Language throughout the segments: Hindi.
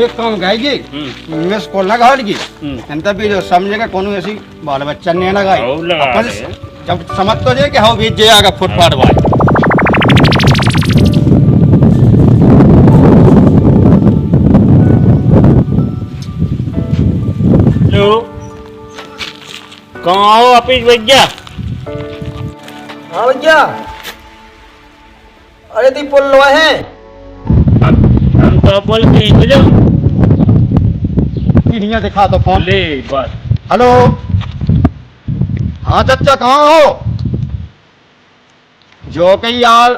एक काम गाएगी मिस कॉल ना गाड़गी अंत भी जो समझेगा कौन ऐसी बाल बच्चा ने ना गाई अपन जब समझ तो जाए कि हाँ बीच जाएगा फुटपाथ भाई कहाँ हो ऑफिस भैया? हाँ भैया, अरे ती बोल रहा है हम तो बोल के चलो पीढ़ियाँ दिखा तो फोन ले बस। हेलो हाँ चाचा कहाँ हो जो कि यार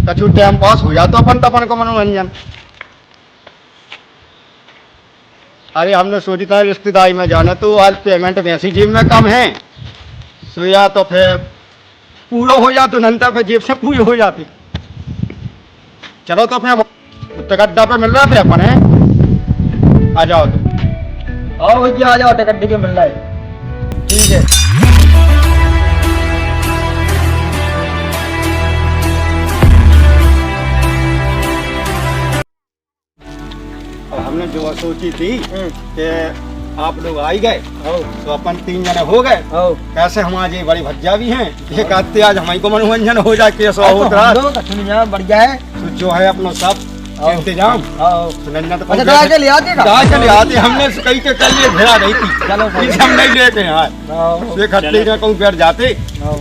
कछु टाइम पास हो जाता अपन तपन को मनोरंजन अरे हमने सोची था रिश्तेदारी में जाना तो आज पेमेंट वैसी जेब में कम है सो या तो फिर पूरा हो जाता नंतर फिर जेब से पूरी हो जाती चलो तो फिर टिकट पे मिल रहा फिर अपन है आ जाओ तो आओ भैया आ जाओ, टिकट टिकट मिल रहा है। ठीक है हमने जो सोची थी कि आप लोग आ ही गए तो अपन 3 जने हो गए कैसे हम आज ये बड़ी भज्जा भी हैं एक आते आज हमारी को मनोरंजन हो जाए कैसा होता बढ़िया है तो जो है अपना सब इंतजाम सुनन्ना तो अच्छा चले आते ना चले आते हमने कई के कल ये घेरा रही थी चलो हम नहीं लेके यार ये खट्टे में कहूँ बैठ जाते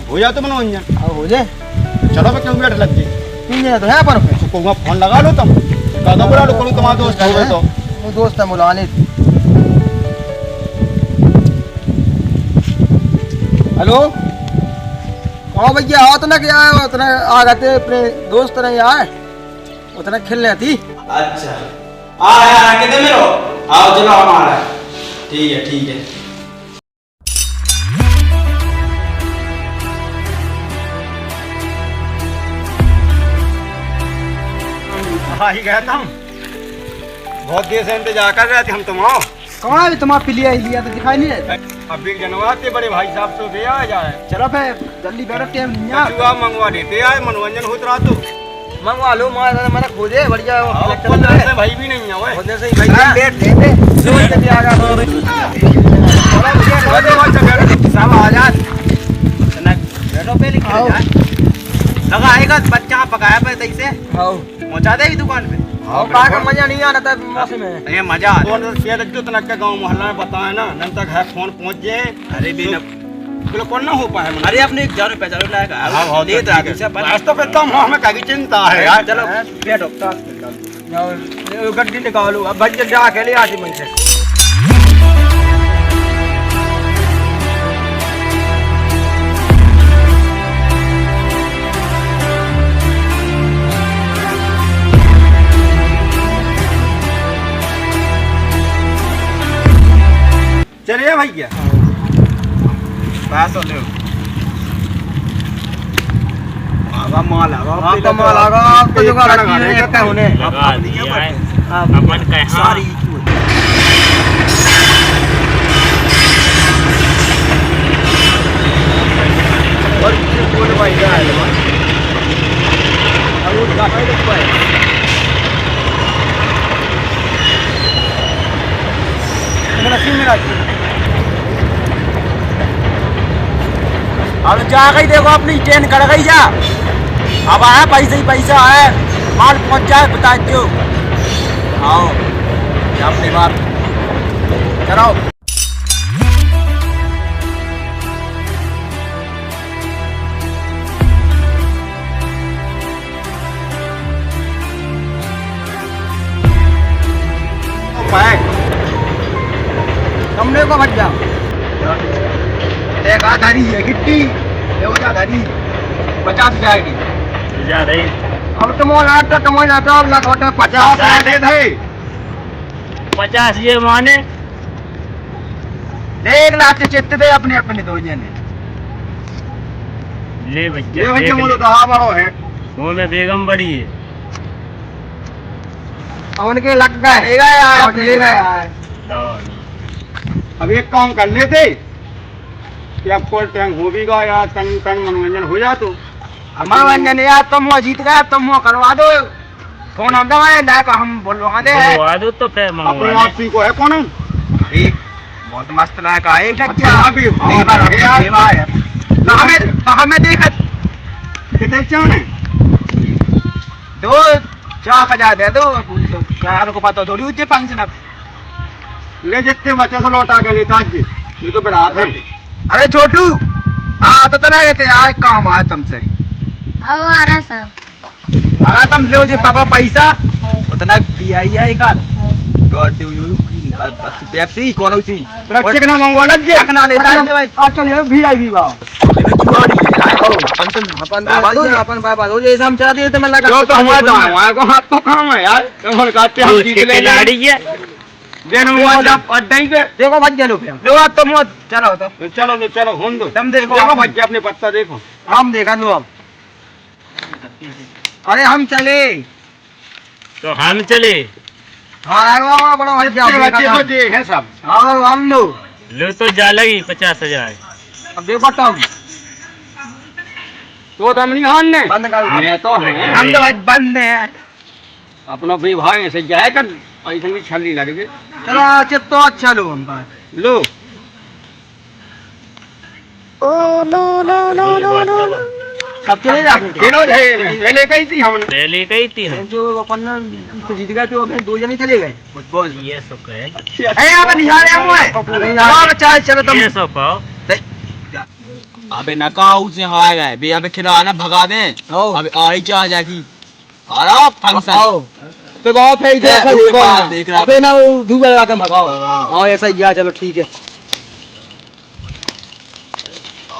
हो जाते मनोरंजन हो जाए चलो मैं क्यों बैठ लग गई 3 जने तो है पर कहूँगा फोन लगा लो तुम दादा बुला लो करूँ तुम्हारा दोस्त हो गए तो वो दोस्त है मुलाने। हेलो हाँ भैया आओ तो ना क्या है उतना आ गए थे अपने दोस्त नहीं आए उतना खेलने थी। अच्छा यार कितने में हो आओ चलो हमारा ठीक है आ ही गया था बहुत देर से इंतजार कर रहे थे हम तुम आओ कहाँ है तुम्हारा पिलिया लिया तो दिखाई नहीं देता अभी जनवाते बड़े भाई साहब से दे आ जाए चलो फिर जल्दी बैठो टाइम नहीं है कचुआ मंगवा देते आए मनोरंजन होता रहा तो मंगवा लो मैंने खोजे बढ़िया से भाई भी नहीं है वो खोजने से ही भैया बैठ ले आ गया सब आ जा बैठो पे लिख लगा आएगा बच्चा पकाया पे तई से पहुंचा देगी दुकान पे कहा का मजा नहीं आना था मौसम में ये मजा इतना के गाँव मोहल्ला में बताए ना नन तक है फोन पहुंच जाए अरे भी बिल्कुल ना हो पाए अरे अपने 1000 रुपया चलो लाएगा दे तो फिर तुम हमें क्या चिंता है यार चलो बैठो गड्डी निकालो अब भैया जा के ले आती मन से चलिए भैया पास हो लो आगा माल आगा आपका माल आगा आपको जुगाड़ रखी है होने अपन कहाँ सारी और बोल भाई जा है अब वो का है तो भाई मेरा सिम मेरा अब जा गई देखो अपनी ट्रेन कर गई जा अब आया पैसे ही पैसा है माल पहुंच जाए बता दो आओ अपनी बात कराओ हमने को भट जाओ एक आधारी है गिट्टी देवता धारी 50 जाएगी जा रही अब तुम लाता तुम लाता अब लाख 50 दे दे 50 ये माने 1 लाख चित्त दे अपने अपने दो जने ले ये भैया भैया मुझे तो हाँ बड़ो है वो में बेगम बड़ी है उनके लग गए यार ले गए यार अब एक काम कर लेते कि अब कोई टाइम हो भी गया यार तन मनोरंजन हो जा तो मनोरंजन यार तुम वो जीत गए तुम वो करवा दो फोन हम दवाए ना का हम बोलवा दे है बुलवा दो तो फिर अपने मंगवा आपसी को है कौन है? एक बहुत मस्त ना का एक अच्छा अभी हमें देख कितने चाहने? दो 4,000 दे दो क्या को पता थोड़ी उच्च फंक्शन अब ले जितने बच्चे से लौटा के नेताज जी ये तो बड़ा है। अरे छोटू हाँ तो तना कहते यार काम आया तुमसे अब आ रहा सब अरे तुम ले जे पापा पैसा उतना दिया ही है एक गॉड डू यू पेप्सी कौन सी रक्षक ना मंगवा लग जे रखना लेता है भाई आजकल ये वीआईपी बा अपन बाबा हो जे हम चला दिए तो मैं लगा जो तो हमारा तो हमारे को हाथ तो काम है यार हम कहते हम जीत ले खिलाड़ी है देन हुआ जब अड्डा ही पे देखो भज गए लोग लो आप तो मत चलो तो चलो होन दो तुम देखो देखो बच्चे अपने पत्ता देखो हम देखा लो अब अरे हम चले तो हम चले हाँ बड़ा भाई बच्चे तो देख है सब हाँ हम लो लो तो जा लगी 50,000 अब देखो तुम तो हम नहीं हान ने बंद कर मैं तो है हम तो भाई बंद है अपना भाई भाई ऐसे जाए कर पैसे भी छली लग गए चलो अच्छा तो अच्छा लो हम पास लो सब चले जाते तीनों पहले कही थी हमने पहले कही थी हम जो अपन तो जीत गए तो अपने दो जने चले गए बोल ये सो कहे ए अब निहारे हम है चलो चाहे चलो तुम ये सो पाओ अबे नकाऊ से हार गए बे अबे खिलाना भगा दे अबे आई चाह जाकी अरे फंक्शन तो बहुत फेंक दे देख रहा अबे ना धूप लगा के भगाओ हां ऐसा ही गया चलो ठीक है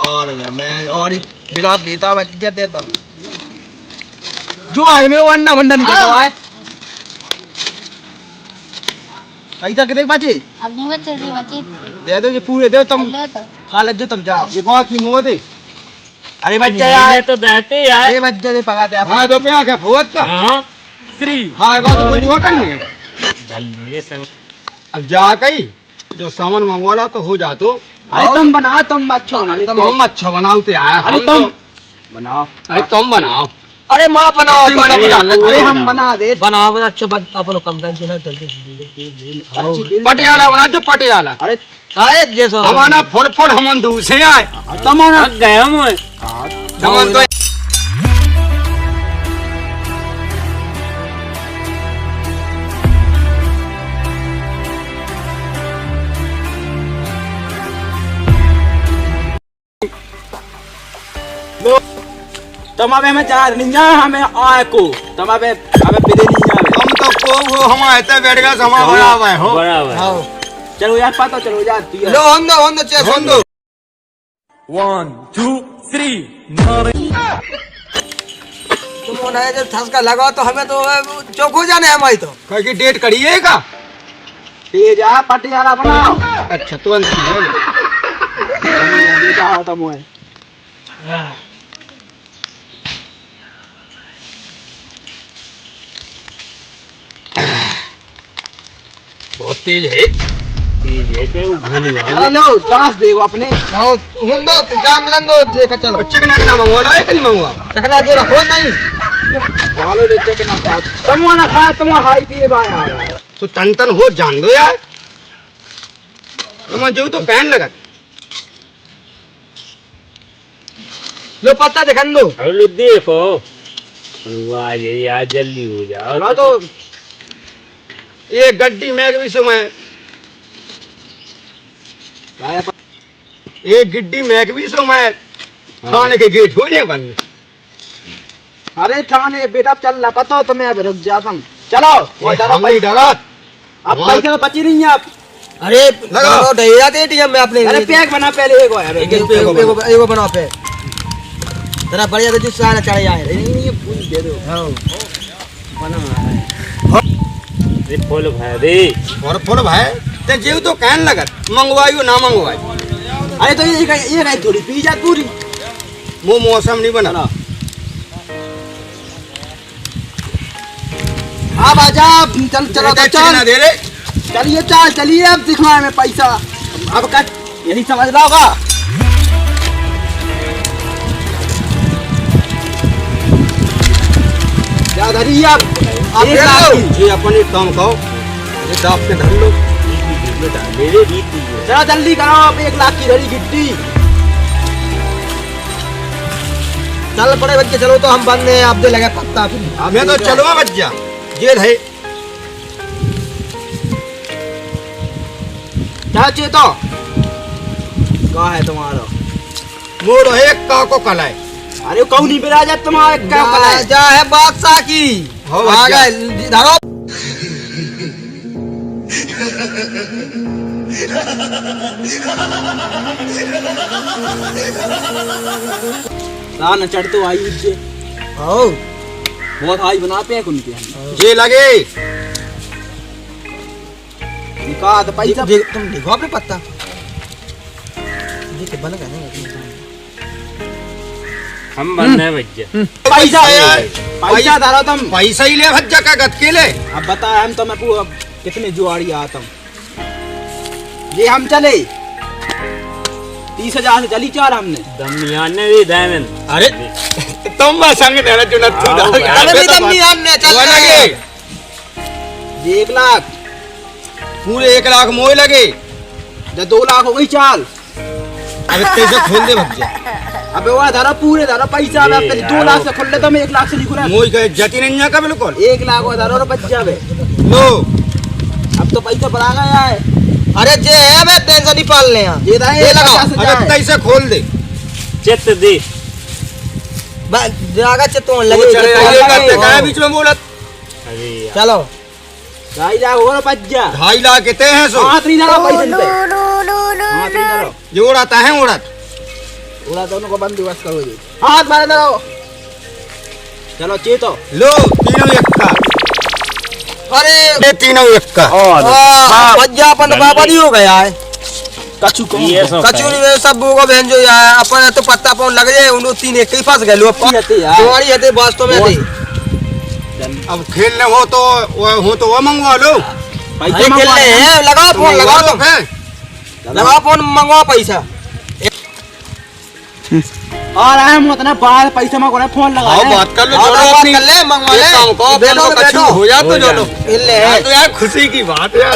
और मैं और बिला देता बच्चे देता जो आए में वो अन्ना बंदा निकलता है ऐसा के देख बाजी अब नहीं बचे जी बचे दे दो ये पूरे दे तुम लो तो खा ले जो तुम जाओ ये बहुत की मुंह दे अरे बच्चा ये यार तो देते यार अरे बच्चे दे पका दे हाँ तो पे आके फुवत का हां श्री हाँ एक तो कुछ होता नहीं है जल्दी सब अब जा कही जो सामान मंगवाला तो हो जा तो अरे तुम बना तुम अच्छा बना तुम अच्छा बनाओते आया अरे हम तुम तो- बनाओ अरे तुम बनाओ अरे माँ बनाओ तुम बना लो। अरे हम बना दे बनाओ अच्छा अपन कम टाइम से ना जल्दी पटियाला बना जो पटियाला अरे अरे जैसा हमारा फुड़ हमन दूसरे आए तमाना गए हम हमन तो तमाबे में जा नहीं जा हमें आए को तमाबे हमें पेदे नहीं जा हम तो को वो हम ऐसे बैठ गए समा बड़ा हुआ हो बराबर चलो यार पता चलो यार लो हम दो चेस हम दो 1 2 3 तुम उन्हें जब ठसका लगाओ तो हमें तो चौक हो जाने हमारी तो कहीं की डेट करिएगा तेज आ पटियाला बनाओ अच्छा तुरंत जाओ तुम है बहुत तेज है हेलो सांस देखो अपने हम दो जाम लन दो देखा चलो चिकना ना मंगवा है कि नहीं मंगवा चखना जो रखो नहीं चलो दे चिकना तुम ना खा तुम हाई पिए भाई तो टन हो जान दो यार तुम जो तो पहन लगा लो पत्ता दिखन दो हेलो देखो वाह ये यार जल्दी हो जाओ ना तो ये गड्डी में भी समय ये गिड्डी में भी समय थाने के गेट हो जाए बंद अरे थाने बेटा चल रहा पता हो तुम्हें अब रुक जाता हूँ चलो वो चलो हम नहीं डरा अब पैसे तो बची नहीं है आप अरे लगाओ ढेरा दे एटीएम में अपने अरे पैक बना पहले एक यार एगो बनाओ पे तेरा बढ़िया तो जिस सारा चढ़ जाए नहीं ये पूरी दे दो ये फूल भाई रे और फुल भाई ते जीव तो कहन लगा मंगवायु ना मंगवायु अरे तो ये नहीं थोड़ी पी जा पूरी वो मौसम नहीं बना हाँ बाजा चल चलो तो चल दे रे चलिए चल चलिए अब दिखवा हमें पैसा अब कट यही समझ रहा होगा क्या धरी अब आप एक देख लाख लो। की। ये अपन एक काम कहो, ये दाप के धर लो। मेरे रीति है। चलो जल्दी करो, अब 1 लाख की धरी गिट्टी। चल पड़े बच्चे, चलो तो हम बंद हैं, आप दे लगे पत्ता फिर। हमें तो चलो बच्चा, ये है क्या चेतो कहा है तुम्हारा? मोड़ है का को कलाए। अरे वो कौन नहीं बिरा जा तुम्हारा क्या कला है? जा है बादशाह की। हो आ बच्चा। गए धरो। ना चढ़ तो आई उससे आओ बहुत हाई बनाते हैं उनके। ये लगे निकाह तो पैसा तुम देखो अपने पत्ता ये बन गया ना। हम बंद है भैया। पैसा यार, पैसा धारो तुम। पैसा ही ले भज्जा का गत के ले। अब बता हम तो मैं पूरा कितने जुआड़ी आता हूँ। ये हम चले 30,000 से चली 4 हमने। दमियाने भी दामन। अरे तुम बस संग देना जो नथु आओ, डाल। चल भी दम नहीं हमने चल वो रहे हैं। लगे ये 1 लाख पूरे 1 लाख मोए लगे। जब 2 लाख हो गई चाल। अबे कैसे खोल दे भज्जा, अबे वो धारा पूरे धारा पैसा अब ये 2 लाख से खोल ले तो मैं 1 लाख से लिखूँ ना। मोई का जति नहीं का बिल्कुल। 1 लाख वो धारा और बच्चा बे। लो अब तो पैसा बढ़ा गया है। अरे जे है बे टेंशन नहीं पाल ले यहाँ। ये था ये 1 लगाओ। लाख से अबे कैसे खोल दे। चित्त दे। जागा चित्तों वो लगे चले चित्तों ये लगे। करते क्या बीच में बोलत। अरे यार। चलो 2.5 लाख और बच्चा 2.5 लाख कितने हैं सो। हाथ नहीं डालो पैसे पे। हाथ नहीं डालो। ये उड़ाता है उड़त। उड़ा दोनों को बंदोबस्त करो जी। हाथ मारे डालो। चलो चेतो लो तीनों एक का। अरे ये तीनों एक का। बज्जा अपन बाबा नहीं हो गया है। कछु को ये सब कचूरी में सब को बहन जो यार अपन तो पत्ता पाउन लग जाए उन 3 एक ही फंस गए लो। हते यार। तुम्हारी हते वास्तव में हते। अब खेलने हो तो वो मंगवा लो। पैसे खेल मंगवा रहे ले। हैं लगाओ फोन लगाओ तो तुम। फिर लगाओ फोन मंगवाओ पैसा। और हम उतना बाहर पैसा मंगवा फोन लगा आओ ले। बात कर लो आओ जो बात अपनी कर ले मंगवा ले। एक काम करो बैठो बैठो बैठो। हो जा तो हो जो जा। लो। खेल ले यार तो यार खुशी की बात यार।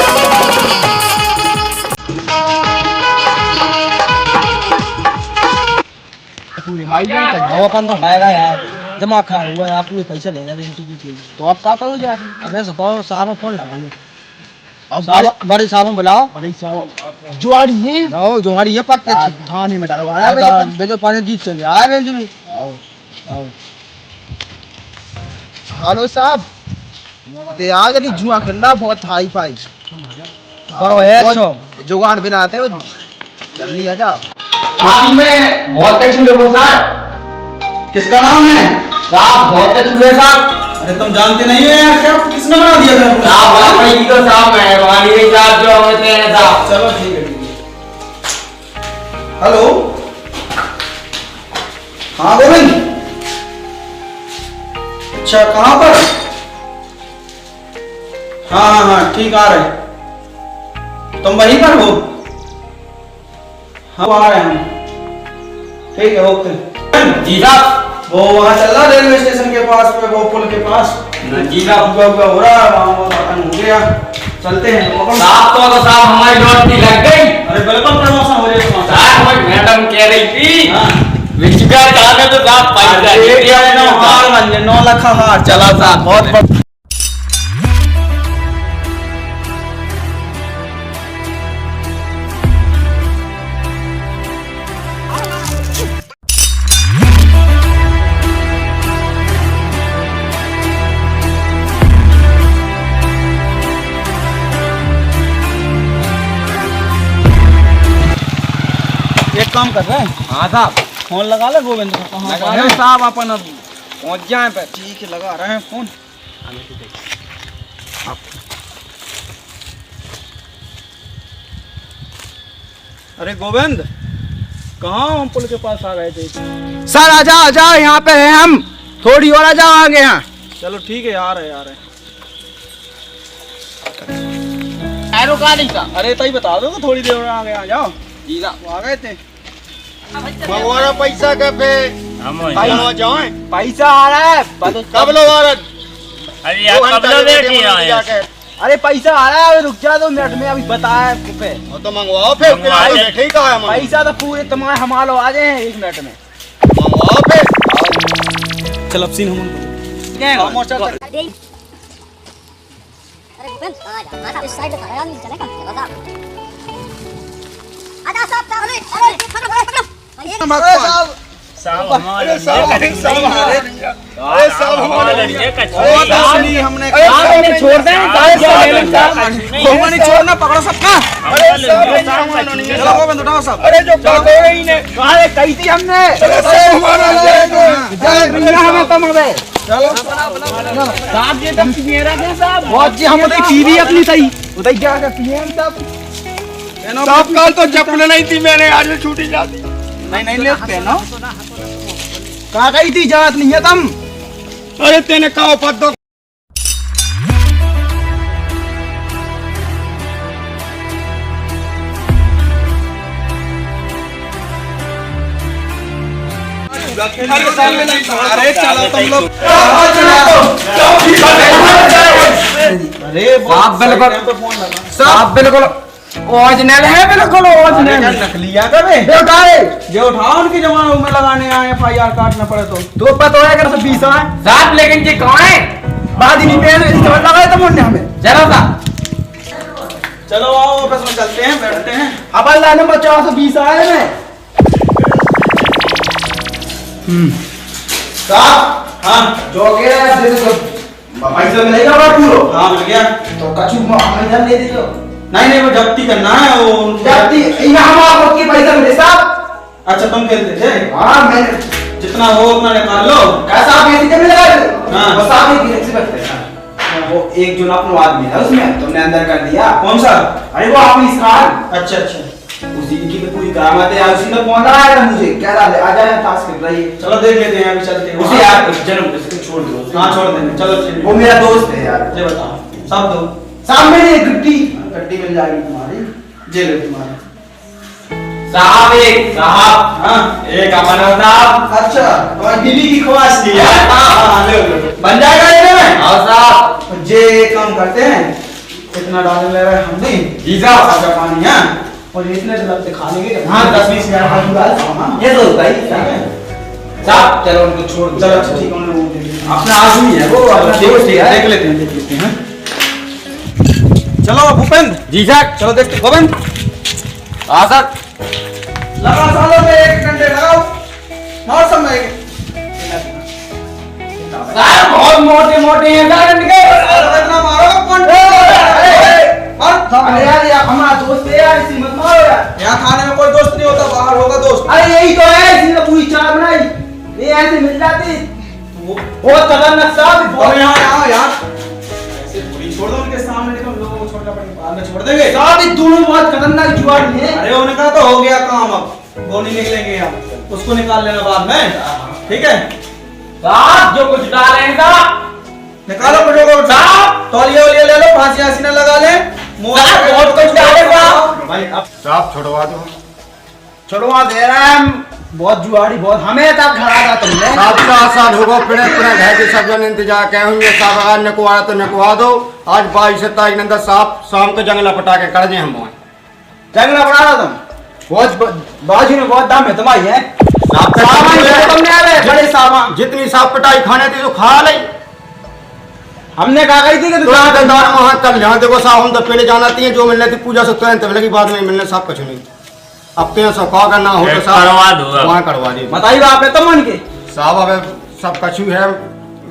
वो अपन तो खाएगा यार जमा खा हुआ है आप भी पैसा लेना तो आप क्या करोगे यार। अबे सुबह साहब फोन लगा लो। अब बड़े साहब बुलाओ। बड़े साहब जुआड़ी है आओ जुआड़ी है पक्के थाने में डालवा बेचो पानी जीत चले आए बेंच में। आओ आओ हेलो साहब ते आ गई जुआ खेलना बहुत हाई फाई करो है सो जुगाड़ बिना आते हो जल्दी आ जाओ। में बहुत अच्छे लोगों साहब किसका नाम है साहब बहुत अच्छे साहब। अरे तुम जानते नहीं हो यार क्या किसने बना दिया था साहब बड़ा भाई तो साहब मेहरबानी है साहब जो होते हैं साहब। चलो ठीक है। हेलो हाँ गोविंद अच्छा कहाँ पर हाँ हाँ हाँ ठीक आ रहे तुम वहीं पर हो हाँ आ रहे हैं ठीक है ओके जी साहब वो वहाँ चल रहा रेलवे स्टेशन के पास पे वो पुल के पास जी साहब हुआ हो रहा है वहाँ वो खत्म हो गया चलते हैं साहब तो साहब हमारी नौकरी लग गई। अरे बिल्कुल प्रमोशन हो जाएगा साहब मैडम कह रही थी विचिका जाने तो साहब पैसा दे दिया 9 लाख हार चला साहब बहुत एक काम कर रहे हैं हाँ साहब फोन लगा ले गोविंद को कहाँ पर है साहब अपन अब पहुंच जाए पे ठीक है लगा रहे हैं फोन। अरे गोविंद कहाँ हम पुल के पास आ गए थे सर आ जाओ यहाँ पे हैं हम थोड़ी और आ जाओ आगे यहाँ। चलो ठीक है आ रहे अरे तभी बता दो थोड़ी देर में आगे आ जाओ जी साहब आ गए थे मंगवाना पैसा का पे हम हो जाए पैसा आ रहा है कब लो औरत अरे आप कब लोग बैठे हैं? अरे पैसा आ रहा है, रुक जा 2 मिनट में, अभी बताया पे तो मंगवाओ फिर मंगवा ले। ठीक है पैसा तो पूरे तुम्हारे हमारे आ जाए 1 मिनट में। मंगवाओ फिर। चल अब सीन हम अरे भूपेंद्र आजा इस साइड खड़ा नहीं चलेगा बता आजा साहब अरे पकड़ो साहब हमारे अरे साहब लड़के का हमने अरे छोड़ दे नहीं छोड़ना, पकड़ो सबका। चलो बंद उठाओ सब। अरे जो पकड़ो ही ने अरे कही थी हमने हमें तुम अबे साहब ये तब मेरा क्या साहब बहुत जी हम उधर टीवी अपनी सही उधर क्या करती है हम साहब कल तो चप्पल नहीं थी मैंने आज छूटी जाती। नहीं ले पहनो कहाँ गई थी, जात नहीं है तुम। अरे तेने कहा पद दो अरे चलो तुम लोग। अरे साहब बिल्कुल साहब बिल्कुल ओरिजिनल है, बिल्कुल ओरिजिनल। नकलिया कबे ये उठाओ उनकी जमाना में लगाने आए FIR काटना पड़े तो पता है अगर 20 है साहब, लेकिन ये कौन है बाद ही नहीं पहन लगाए तो मुन्ने हमें जरा सा। चलो आओ ऑफिस में चलते हैं, बैठते हैं। अब अल्लाह ने 420 आए में साहब। हाँ जो कह रहा है पैसा मिलेगा पूरा। हाँ मिल गया तो कछु हमें इधर ले दीजिए। नहीं वो जब्ती करना है, वो जब्ती हम आपको की पैसा मिले साहब। अच्छा तुम खेलते थे? हाँ मैंने जितना हो उतना निकाल लो। कैसा आप ऐसी जमीन लगा दो। हाँ बस आप एक से बैठते हैं। वो एक जो अपना आदमी है उसमें तुमने अंदर कर दिया। कौन सा? अरे वो आपकी इसकार। अच्छा उसी की तो पूरी करामत है, उसी ने फोन लगाया मुझे कह रहा है आ जाए टास्क कर रही है। चलो देख लेते हैं, अभी चलते हैं उसे यार जन्म किसको छोड़ दो। हाँ छोड़ देंगे चलो। वो मेरा दोस्त है यार। ये बताओ सब दो सामने गड्डी मिल जाएगी तुम्हारी, जेल है तुम्हारी। साहब एक साहब। हाँ एक अमन साहब। अच्छा तुम्हारी बीवी की ख्वाहिश थी यार। हाँ ले लो बन जाएगा ये में। हाँ साहब जे काम करते हैं इतना डालने लगा है हमने वीजा साजा पानी है और इतने लगते खाने के। हाँ 10-20 हजार का डाल ये तो होता ही साहब। चलो उनको छोड़ दो। चलो ठीक है उन्होंने अपना आदमी है वो देख लेते हैं। चलो भूपेंद्र जी सर चलो देखते। गोविंद हाँ सर लगा सालों में 1 घंटे लगाओ और समय सर बहुत मोटे मोटे हैं सर इनके। इतना मारो अरे यार हमारा दोस्त है यार, इसी मत मारो यार। यहाँ खाने में कोई दोस्त नहीं होता, बाहर होगा दोस्त। अरे यही तो है, इसने पूरी चाय बनाई ये ऐसे मिल जाती बहुत खतरनाक साहब। यहाँ आओ यार छोड़ दो उनके सामने, देखो लोगों को छोड़ना पड़ेगा बाद में छोड़ देंगे साहब। ये दोनों बहुत खतरनाक जुआरी है। अरे उनका तो हो गया काम, अब वो नहीं निकलेंगे हम उसको निकाल लेना बाद में। ठीक है साहब जो कुछ डाल रहे हैं साहब निकालो कुछ साहब। तौलिया वलिया ले लो, फांसी आसी ना लगा ले। बहुत कुछ डालेगा भाई। अब साहब छुड़वा दो। छुड़वा दे रहे हैं बहुत जुआरी बहुत हमें तब खड़ा था तुमने। 7 साल होगा पिड़े घर के सब जन इंतजार के होंगे साहब। आज नकवा तो नकवा दो। आज 22 तारीख नंदा साहब शाम को जंगला पटा के कर दे हम वहाँ जंगला बना रहा तुम बहुत बाजू में बहुत दाम है तुम्हारी है बड़े सामान। जितनी साफ पिटाई खाने थी तो खा ली। हमने कहा गई थी कि वहाँ कल यहाँ देखो साहब हम तो पहले जाना थी जो मिलने थी पूजा से तुरंत लगी बाद में मिलने साहब कुछ नहीं। अब तो सब कहा करना हो तो करवा दो वहाँ करवा दी। बताइए आप तो मन के साहब अब सब कछु है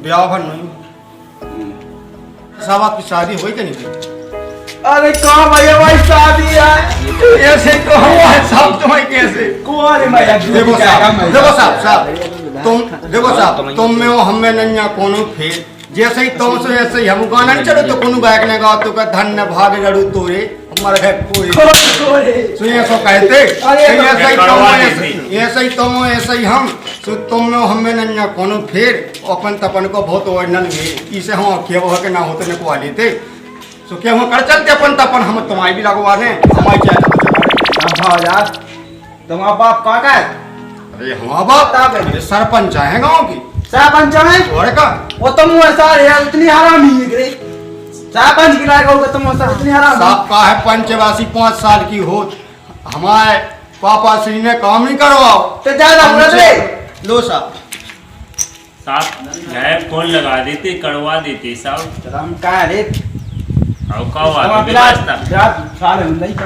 ब्याह भर नहीं। साहब आपकी शादी हुई कि नहीं हुई? अरे कहाँ भैया भाई शादी है ऐसे तो साहब तुम्हें कैसे कुआरे भैया देखो साहब तुम में हो हम में नहीं कोनो फेर जैसे ही तुम से ऐसे ही हम गाना नहीं चलो तो कोनो गायक ने गाओ तो का धन्य भाग गड़ू तोरे हमारा है कोई सुनिए सो कहते ऐसे ही तुम ऐसे ही हम तो तुम में हम में नहीं कोनो फेर अपन तपन को बहुत ओरिजिनल है इसे हम अखिया वो के ना होते ने को लेते सो क्या हम कर चलते अपन तपन हम तुम्हारी भी लगवा दें हमारी चाहे तो चलो यार तुम्हारा बाप कहाँ का है? अरे हमारा बाप सरपंच है गाँव की सरपंच में घोड़े का वो तुम ऐसा यार इतनी हरामी है रे सरपंच की लायक होगा तुम ऐसा इतनी हरामी साहब का है पंचवासी 5 साल की हो, हमारे पापा श्री ने काम नहीं करवाओ तो ज्यादा बोल रे लो साहब। साहब फोन लगा देते, करवा देते साहब। हम कहा रे और का हुआ व्यवस्था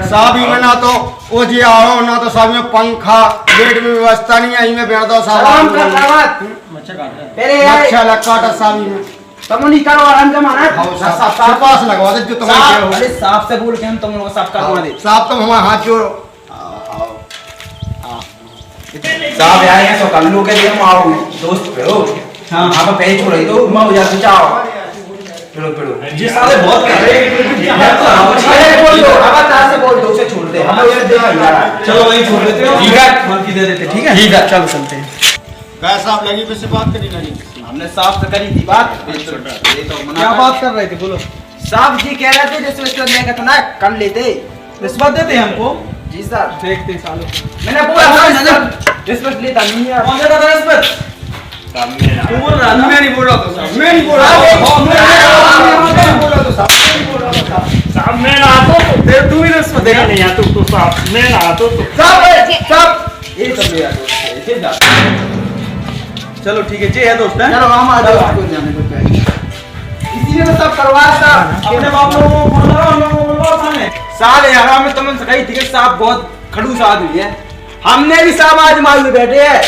साहब ही में ना तो वो जी आओ ना तो साहब में पंखा बेड में व्यवस्था नहीं है, में बैठ दो सलाम कर साहब दावत तेरे यार अच्छा लकाटा साहब में तुम नहीं करो आराम जमाना हां साहब के पास लगवा दे जो तुम्हारे हो। अरे साफ से बोल के हम तुम लोगों को साफ करवा दे साहब तुम हमारे हाथ जोड़ो। साहब यार ये तो कल्लू के लिए हम आओ दोस्त पे हो हां आप पे छोड़ दो मैं हो जाता जाओ पेड़ो पेड़ो जी साले बहुत कर रहे अरे बोल दो अब तार से बोल दो उसे छोड़ दे हम उसे दे यार चलो वही छोड़ देते हो ठीक है माफी दे देते ठीक है चलो चलते हैं क्या साहब लगी पे से बात करी नहीं हमने साफ से करी थी बात ये तो मना क्या बात कर रहे थे बोलो। साहब जी कह रहे थे रिश्वत लेने का तो ना कर लेते रिश्वत देते हमको जी साहब देखते सालों मैंने बोला रिश्वत लेता नहीं है कौन देता था रिश्वत बोल रहा था मैं नहीं बोल रहा था साहब मैं नहीं बोल रहा था साहब मैं रहा तो फिर तू ही रिश्वत देगा नहीं आता तो साहब मैं रहा तो साहब ये तो मेरा दोस्त है इसे जा चलो ठीक है जी है दोस्त है चलो हम आ जाओ आपको जाने को चाहिए इसीलिए तो सब करवाया था इन्हें आप लोगों को बोल रहा हूं लोगों को बोल रहा है साल यार हमें तुमने कही थी कि साहब बहुत खड़ूस आदमी है हमने भी साहब आज मालूम बैठे हैं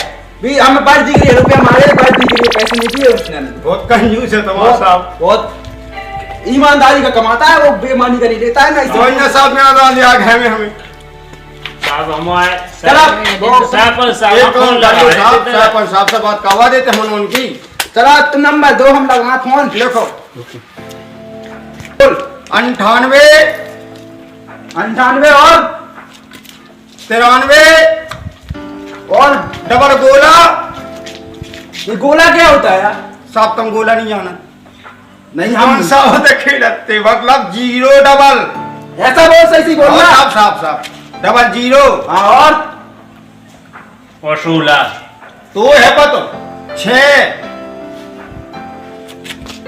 भी हमें 5 डिग्री रुपया मारे 5 डिग्री पैसे नहीं दिए उसने बहुत कंजूस है तुम्हारा साहब, बहुत ईमानदारी का कमाता है वो बेईमानी का नहीं लेता है ना सोनिया साहब ने आधा लिया घर में हमें साहब हमारे चलो एक कौन लालू साहब सरपंच साहब से बात करवा देते हम उनकी। चलो तुम नंबर दो हम लगा फोन लिखो 98 98 और 93 और डबल गोला। ये गोला क्या होता है यार साहब तुम गोला नहीं जाना नहीं हम हम सब होते खेलते मतलब 0 डबल ऐसा बोल सही बोलना साहब साहब साहब डबल 0 हाँ और वसूला तो है पतो 6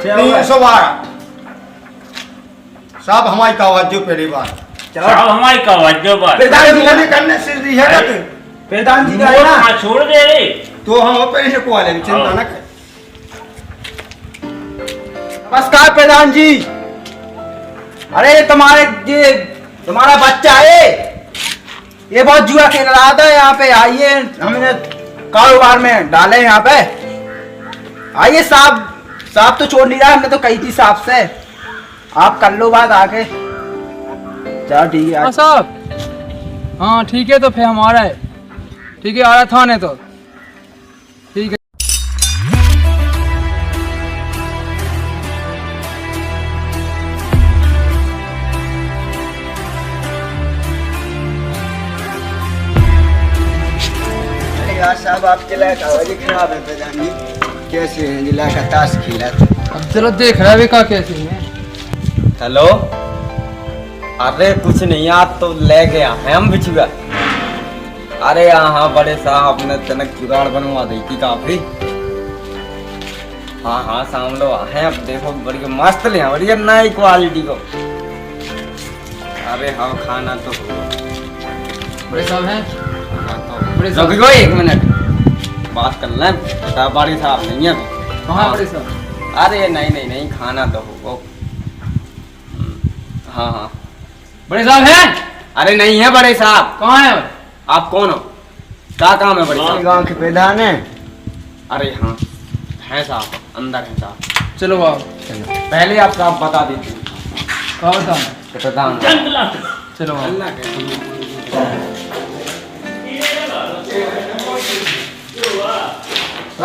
312 साहब हमारी कावज जो पहली बार साहब हमारी का वजह बात प्रधान जी का करने से है ना तू प्रधान जी का है ना छोड़ दे रे तो हम पैसे को वाले चिंता न कर। नमस्कार प्रधान जी अरे तुम्हारा बच्चा है ये बहुत जुआ खेल रहा था यहाँ पे आइए हमने कारोबार में डाले यहाँ पे आइए साहब तो छोड़ नहीं रहा हमने तो कही थी साहब से आप कर लो बात आके चलो ठीक है हाँ साहब हाँ ठीक है तो फिर हमारा है ठीक है आ रहा था नहीं तो ठीक है। यार साहब आपके लायक आवाज खराब है प्रधान जी कैसे हैं जिला का ताश खेला अब चलो देख रहा है का कैसे है। हेलो अरे कुछ नहीं आप तो ले गया है हम बिछुआ अरे हाँ बड़े साहब ने तनक जुगाड़ बनवा दी थी काफी हाँ साम लो है अब देखो बढ़िया मस्त ले बढ़िया नई क्वालिटी को अरे हाँ खाना तो बड़े साहब हैं बड़े साहब को 1 मिनट बात कर लें बड़े साहब नहीं है कहाँ बड़े साहब अरे नहीं खाना तो हो हाँ बड़े साहब हैं अरे नहीं है बड़े साहब कहाँ है आप कौन हो क्या काम है बड़े साहब गांव के प्रधान है अरे हाँ है साहब अंदर है साहब चलो आओ पहले आप साहब बता देते कहाँ बताओ प्रधान चलो आओ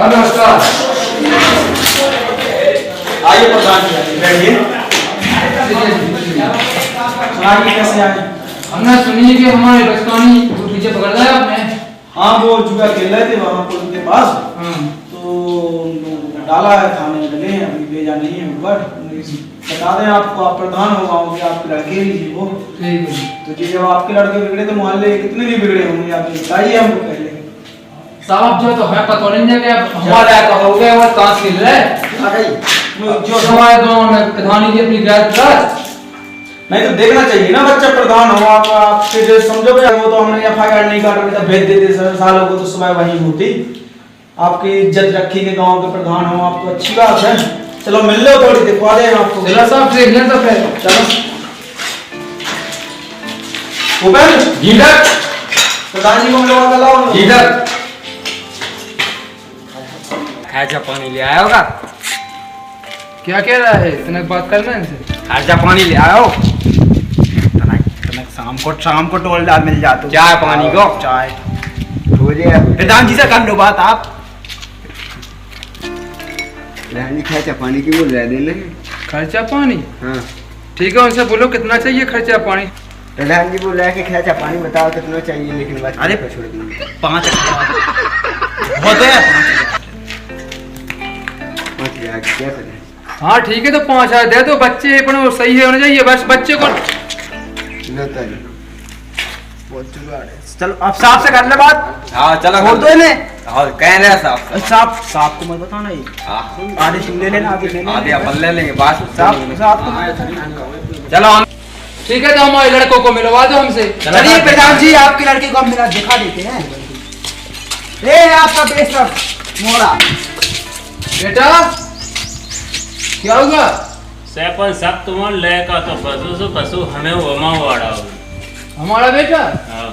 नमस्कार आइए प्रधान जी बैठिए आइए कैसे आए हमने सुनी कि हमारे बचकानी पीछे पकड़ लिया आपने हाँ वो जुआ खेल रहे थे वहाँ पुल के पास तो डाला है थाने में डले अभी भेजा नहीं है ऊपर बता दें आपको आप प्रधान हो गाँव के आपके लड़के ही थे वो ठीक है तो जी जब आपके लड़के बिगड़े तो मोहल्ले कितने भी बिगड़े होंगे आप बताइए हमको पहले साहब जो तो है पता नहीं है कि हमारा का हो गया और कहां से मिल रहा है आ गई मैं जो हमारे दोनों ने प्रधानी जी अपनी गैर पर नहीं तो देखना चाहिए ना बच्चा प्रधान हो आप फिर समझोगे वो तो हमने एफआईआर नहीं काट रही था भेज देते सालों को तो सुबह वही होती आपकी इज्जत रखी के गांव के प्रधान हो आप तो अच्छी बात है चलो मिल लो थोड़ी दिखवा दे आपको जिला साहब से ले तो फिर चलो भूपेंद्र जीडर प्रधान जी को मिलवा के लाओ जीडर खर्चा पानी ले आया होगा क्या कह रहा है इतने बात करना है इनसे खर्चा पानी ले आओ शाम को टोलदार मिल जाते चाय पानी को चाय हो जाए प्रधान जी से कर लो बात आप रहनी खर्चा पानी की बोल रहे देने खर्चा पानी हाँ ठीक है उनसे बोलो कितना चाहिए खर्चा पानी प्रधान जी बोल रहे हैं कि खर्चा पानी बताओ कितना चाहिए लेकिन बात अरे छोड़ देंगे 5,000 होते हैं 5,000 क्या करें हाँ ठीक है तो 5,000 दे दो बच्चे अपने वो सही है होना चाहिए बस बच्चे को लो ताली चलो आप साहब से कर ले बात हाँ चलो बोल दो इन्हें हाँ कह रहे हैं साहब साहब साहब को मत बताना ये हाँ आधे तुम ले लेना आधे ले लेना आधे अपन ले लेंगे बात साहब साहब को चलो हम ठीक है तो हमारे लड़कों को मिलवा दो हमसे चलिए प्रधान जी आपके लड़के को हम मिला दिखा देते हैं ए आपका बेस्टर मोड़ा बेटा क्या होगा सैपन सब तुम्हार लेका तो पशु से पशु हमें वमा वाड़ा हो हमारा बेटा हाँ।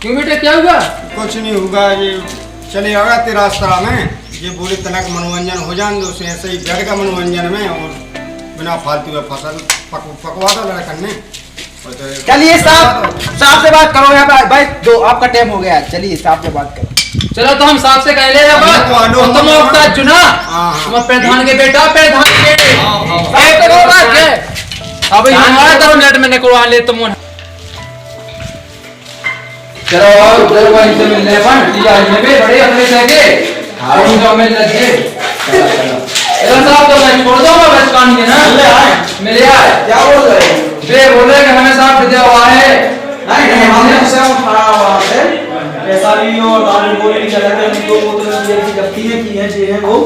क्यों बेटा क्या होगा कुछ नहीं होगा ये चले आगा तेरा रास्ता में ये बोले तनक मनोरंजन हो जाए उसमें ऐसे ही बैठ का मनोरंजन में और बिना फालतू में फसल पकवा दो लड़कन में चलिए साहब साहब से बात करो यहाँ पे भाई दो आपका टाइम हो गया चलिए साहब से बात करो चलो तो हम साहब से कह ले तुम उसका चुना तुम प्रधान के बेटा प्रधान के साहब करो बात है अब हमारा करो नेट में निकलवा ले तुम चलो उधर वहीं से मिलने पर दिया में बड़े अपने सके हम जो में लग गए चलो साहब तो मैं छोड़ दूंगा बस कहानी है ना मिले आए क्या बोल रहे हैं वे बोल रहे कि हमें साहब दिया हुआ है नहीं हमने उसे उठाया हुआ है पैसा भी और दारू गोली भी चला के हम दो बोतल बियर की जब्ती है की है ये है वो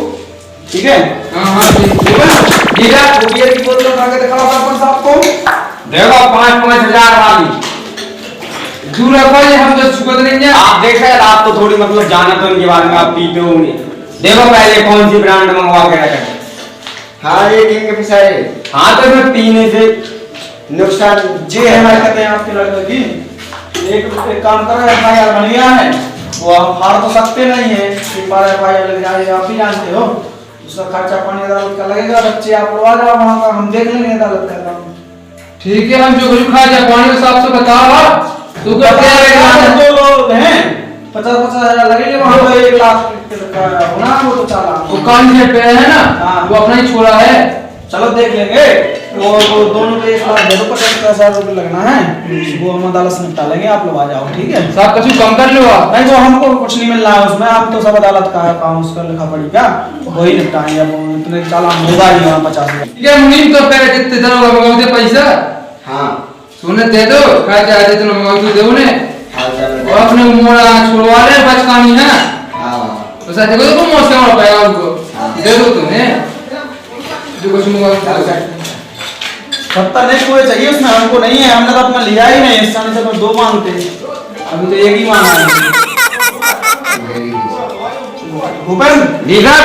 ठीक है हां ठीक है वो बियर की बोतल उठा के दिखाओ सरपंच साहब को देखो 5,000 वाली दूर रखो ये हम तो छुपत नहीं है आप देख रहे आप तो थोड़ी मतलब जाना तो उनके बारे में आप पीते होंगे देखो पहले कौन सी ब्रांड मंगवा के रखे हाँ ये किंग फिशर है हाँ तो फिर पीने से नुकसान जे है हरकतें हैं आपके लड़के की एक काम करो एफआईआर बन गया है वो हम हार तो सकते नहीं है एक बार एफआईआर लग जाए आप भी जानते हो उसका खर्चा पानी अदालत का लगेगा बच्चे आप लोग आ जाओ वहाँ का हम देख लेंगे अदालत का काम ठीक है हम जो कुछ खा जाए पानी के साहब से बताओ तू करते हैं जो लोग हैं 50-50 हजार लगेंगे वहाँ पे 1 लाख का होना वो तो चला वो कान से पे है ना हाँ। वो अपना ही छोड़ा है चलो देख लेंगे वो दोनों पे 1 लाख दे दो 50,000 रुपये लगना है वो हम अदालत से निपटा लेंगे आप लोग आ जाओ ठीक है साहब कुछ कम कर लो आप नहीं वो हमको कुछ नहीं मिल रहा है उसमें हम तो सब अदालत का है काम उसका लिखा पड़ी क्या वही निपटाएंगे अब इतने चालान होगा ही वहाँ 50,000 ठीक है मुनीम तो पहले जितने दिन होगा मंगाओ दे पैसा हाँ तूने दे दो खा जाए जितना मंगाओ तू दे उन्हें हाँ चलो और अपने मोड़ा छुड़वा ले बच कहानी है हाँ तो सच देखो तो मौसम और पाएगा उनको दे दो तुम्हें जो कुछ मंगाओ पत्ता नहीं कोई चाहिए उसमें हमको नहीं है हमने तो अपना लिया ही नहीं इस समय से बस 2 मांगते अभी तो एक ही मांगा है भूपेंद्र लीडर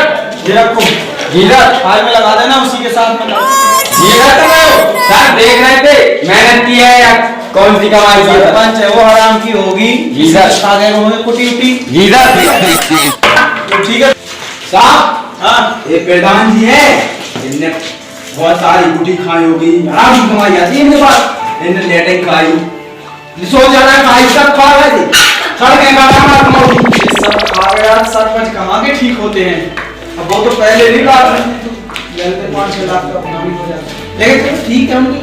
ये रखो लीडर फाइल में लगा देना उसी के साथ में लीडर तो सर देख रहे थे मेहनत की है या कौन सी कमाई की है सरपंच है वो हराम की होगी लीडर आगे होंगे कुटी उटी लीडर तो ठीक है साहब हाँ ये प्रधान जी है इनने बहुत सारी गुटी खाई होगी आराम की कमाई आती है इनके पास इनने लेटिंग खाई सो जाना खाई सब खा गए सड़कें का काम कमाई ये सब खा गया सरपंच कमा के ठीक होते हैं अब वो तो पहले नहीं बात लेते 5-6 लाख का अपना भी हो जाता लेकिन ठीक है उनकी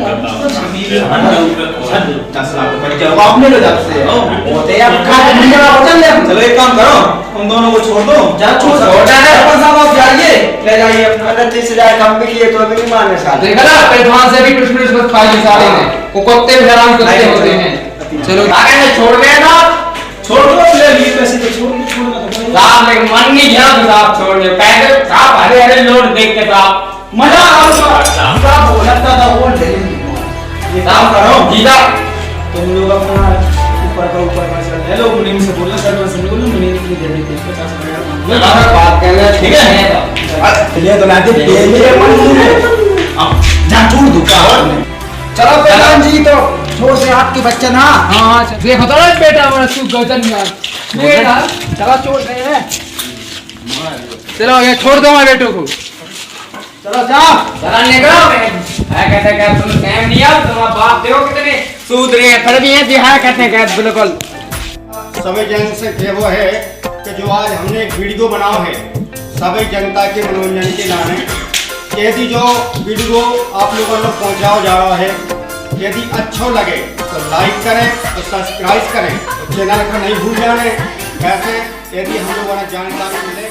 10 लाख रुपए जब आपने लो जाते हो होते हैं खा नहीं करा होता है चलो एक काम करो उन दोनों को छोड़ दो जा छोड़ सरपंच साहब आप जाइए ले जाइए अपना अगर 30,000 कम भी किए तो अभी नहीं माने साथ देखा ना प्रधान से भी कुछ बस खाई सारे ने वो कुत्ते भी हैरान करते होते हैं चलो आगे छोड़ गए ना छोड़ दो ले लिए पैसे तो छोड़ दो साहब लेकिन मन नहीं गया तो साहब छोड़ दे पैसे साहब हरे हरे लोड देख के साहब मजा आ रहा साहब बोलता था वो ले ये काम करो जी साहब तुम लोग अपना ऊपर का चल हेलो मुनीम से बोलना सर मैं सुन बोलूं मुनीम के लिए दे देते 50 बात कर रहे ठीक है ये तो लाते ये अब जा छोड़ दो का चलो प्रधान जी तो छोड़ से आपके बच्चे ना हाँ देखो तो बेटा हमारा तू गौतम यार बेटा चलो छोड़ रहे हैं चलो ये छोड़ दो हमारे बेटों को चलो जा चला निकलो है कहते क्या तुम टाइम नहीं आओ तुम्हारा बाप देखो कितने सूद रहे हैं फिर भी ये दिखा कहते क्या बिल्कुल सभी जन से वो है कि जो आज हमने एक वीडियो बनाओ है सभी जनता के मनोरंजन के लाने यदि जो वीडियो आप लोगों को पहुंचाया जा रहा है यदि अच्छा लगे तो लाइक करें और सब्सक्राइब करें और चैनल को नहीं भूल जाने वैसे यदि हम लोगों ने जानकारी मिले